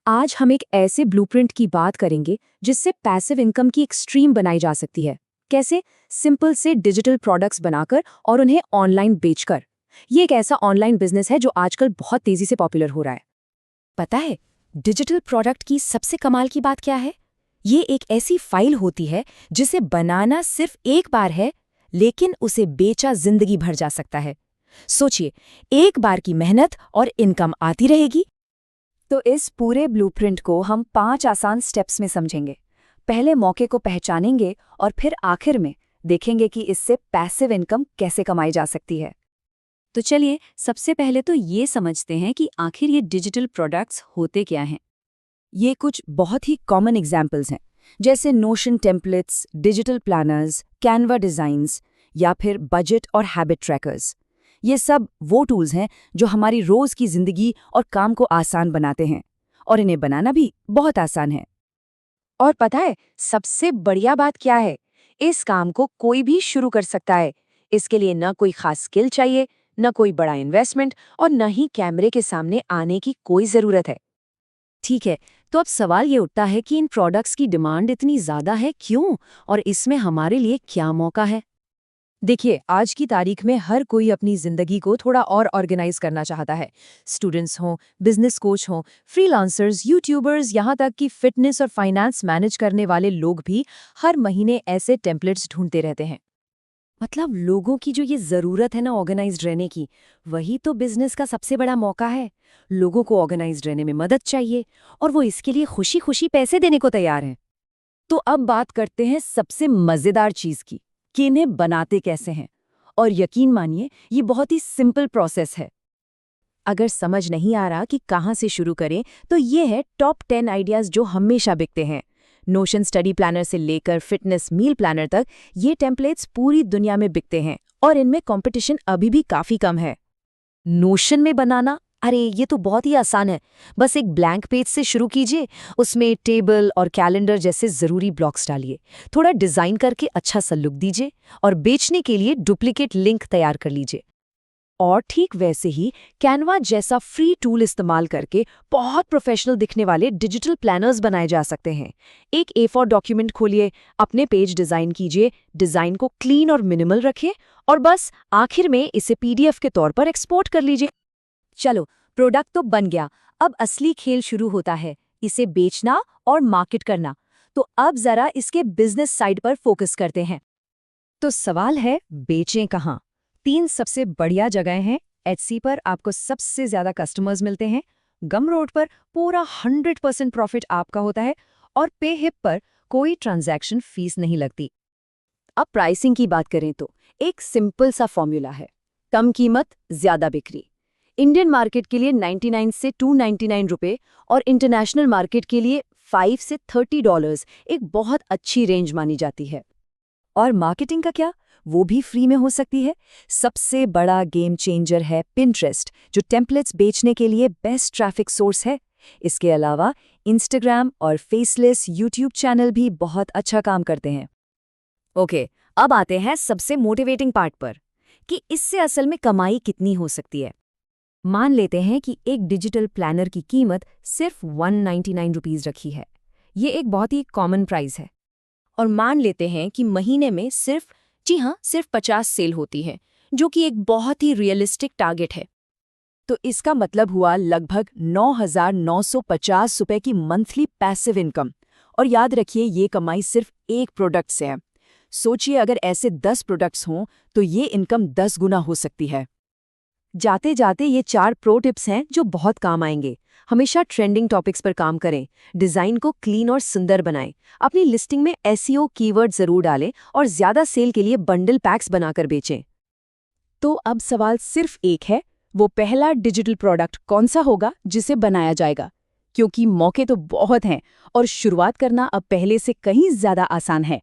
आज हम एक ऐसे ब्लूप्रिंट की बात करेंगे जिससे पैसिव इनकम की एक स्ट्रीम बनाई जा सकती है। कैसे? सिंपल से डिजिटल प्रोडक्ट्स बनाकर और उन्हें ऑनलाइन बेचकर। ये एक ऐसा ऑनलाइन बिजनेस है जो आजकल बहुत तेजी से पॉपुलर हो रहा है। पता है डिजिटल प्रोडक्ट की सबसे कमाल की बात क्या है? ये एक ऐसी फाइल होती है जिसे बनाना सिर्फ एक बार है, लेकिन उसे बेचा जिंदगी भर जा सकता है। सोचिए, एक बार की मेहनत और इनकम आती रहेगी। तो इस पूरे ब्लूप्रिंट को हम 5 आसान स्टेप्स में समझेंगे। पहले मौके को पहचानेंगे और फिर आखिर में देखेंगे कि इससे पैसिव इनकम कैसे कमाई जा सकती है। तो चलिए सबसे पहले तो ये समझते हैं कि आखिर ये डिजिटल प्रोडक्ट्स होते क्या हैं। ये कुछ बहुत ही कॉमन एग्जाम्पल्स हैं, जैसे notion templates, digital planners, Canva designs या फिर बजट और हैबिट ट्रैकर्स। ये सब वो टूल्स हैं जो हमारी रोज़ की ज़िंदगी और काम को आसान बनाते हैं, और इन्हें बनाना भी बहुत आसान है। और पता है सबसे बढ़िया बात क्या है? इस काम को कोई भी शुरू कर सकता है। इसके लिए न कोई खास स्किल चाहिए, न कोई बड़ा इन्वेस्टमेंट और न ही कैमरे के सामने आने की कोई ज़रूरत है। ठीक है, तो अब सवाल ये उठता है कि इन प्रोडक्ट्स की डिमांड इतनी ज़्यादा है क्यों, और इसमें हमारे लिए क्या मौका है? देखिए, आज की तारीख में हर कोई अपनी जिंदगी को थोड़ा और ऑर्गेनाइज करना चाहता है। स्टूडेंट्स हों, बिजनेस कोच हों, फ्रीलांसर्स, यूट्यूबर्स, यहाँ तक कि फिटनेस और फाइनेंस मैनेज करने वाले लोग भी हर महीने ऐसे टेम्पलेट्स ढूंढते रहते हैं। मतलब लोगों की जो ये ज़रूरत है ना ऑर्गेनाइज्ड रहने की, वही तो बिजनेस का सबसे बड़ा मौका है। लोगों को ऑर्गेनाइज्ड रहने में मदद चाहिए और वो इसके लिए खुशी खुशी पैसे देने को तैयार हैं। तो अब बात करते हैं सबसे मज़ेदार चीज़ की, कि इन्हें बनाते कैसे हैं। और यकीन मानिए ये बहुत ही सिंपल प्रोसेस है। अगर समझ नहीं आ रहा कि कहाँ से शुरू करें, तो ये है टॉप 10 आइडियाज़ जो हमेशा बिकते हैं। नोशन स्टडी प्लानर से लेकर फिटनेस मील प्लानर तक ये टेम्पलेट्स पूरी दुनिया में बिकते हैं और इनमें कंपटीशन अभी भी काफ़ी कम है। नोशन में बनाना, अरे ये तो बहुत ही आसान है। बस एक ब्लैंक पेज से शुरू कीजिए, उसमें टेबल और कैलेंडर जैसे ज़रूरी ब्लॉक्स डालिए, थोड़ा डिज़ाइन करके अच्छा सा लुक दीजिए और बेचने के लिए डुप्लीकेट लिंक तैयार कर लीजिए। और ठीक वैसे ही कैनवा जैसा फ्री टूल इस्तेमाल करके बहुत प्रोफेशनल दिखने वाले डिजिटल प्लानर्स बनाए जा सकते हैं। एक A4 डॉक्यूमेंट खोलिए, अपने पेज डिज़ाइन कीजिए, डिज़ाइन को क्लीन और मिनिमल रखिए और बस आखिर में इसे PDF के तौर पर एक्सपोर्ट कर लीजिए। चलो, प्रोडक्ट तो बन गया, अब असली खेल शुरू होता है, इसे बेचना और मार्केट करना। तो अब ज़रा इसके बिजनेस साइड पर फोकस करते हैं। तो सवाल है, बेचें कहाँ? 3 सबसे बढ़िया जगह हैं। Etsy पर आपको सबसे ज़्यादा कस्टमर्स मिलते हैं, गमरोड पर पूरा 100% प्रॉफिट आपका होता है और पेहिप पर कोई ट्रांजैक्शन फीस नहीं लगती। अब प्राइसिंग की बात करें तो एक सिंपल सा फॉर्मूला है, कम कीमत ज़्यादा बिक्री। इंडियन मार्केट के लिए 99 से $299 और इंटरनेशनल मार्केट के लिए $5 से $30 एक बहुत अच्छी रेंज मानी जाती है। और मार्केटिंग का क्या? वो भी फ्री में हो सकती है। सबसे बड़ा गेम चेंजर है पिंटरेस्ट, जो टेम्पलेट्स बेचने के लिए बेस्ट ट्रैफिक सोर्स है। इसके अलावा इंस्टाग्राम और फेसलेस यूट्यूब चैनल भी बहुत अच्छा काम करते हैं। ओके, अब आते हैं सबसे मोटिवेटिंग पार्ट पर, कि इससे असल में कमाई कितनी हो सकती है। मान लेते हैं कि एक डिजिटल प्लानर की कीमत सिर्फ $199 रखी है। ये एक बहुत ही कॉमन प्राइस है। और मान लेते हैं कि महीने में सिर्फ 50 सेल होती है, जो कि एक बहुत ही रियलिस्टिक टारगेट है। तो इसका मतलब हुआ लगभग $9,950 की मंथली पैसिव इनकम। और याद रखिए, ये कमाई सिर्फ एक प्रोडक्ट से है। सोचिए, अगर ऐसे 10 प्रोडक्ट्स हों तो ये इनकम 10 गुना हो सकती है। जाते जाते ये 4 प्रो टिप्स हैं जो बहुत काम आएंगे। हमेशा ट्रेंडिंग टॉपिक्स पर काम करें, डिज़ाइन को क्लीन और सुंदर बनाएं, अपनी लिस्टिंग में SEO कीवर्ड ज़रूर डालें और ज़्यादा सेल के लिए बंडल पैक्स बनाकर बेचें। तो अब सवाल सिर्फ एक है, वो पहला डिजिटल प्रोडक्ट कौन सा होगा जिसे बनाया जाएगा? क्योंकि मौके तो बहुत हैं और शुरुआत करना अब पहले से कहीं ज़्यादा आसान है।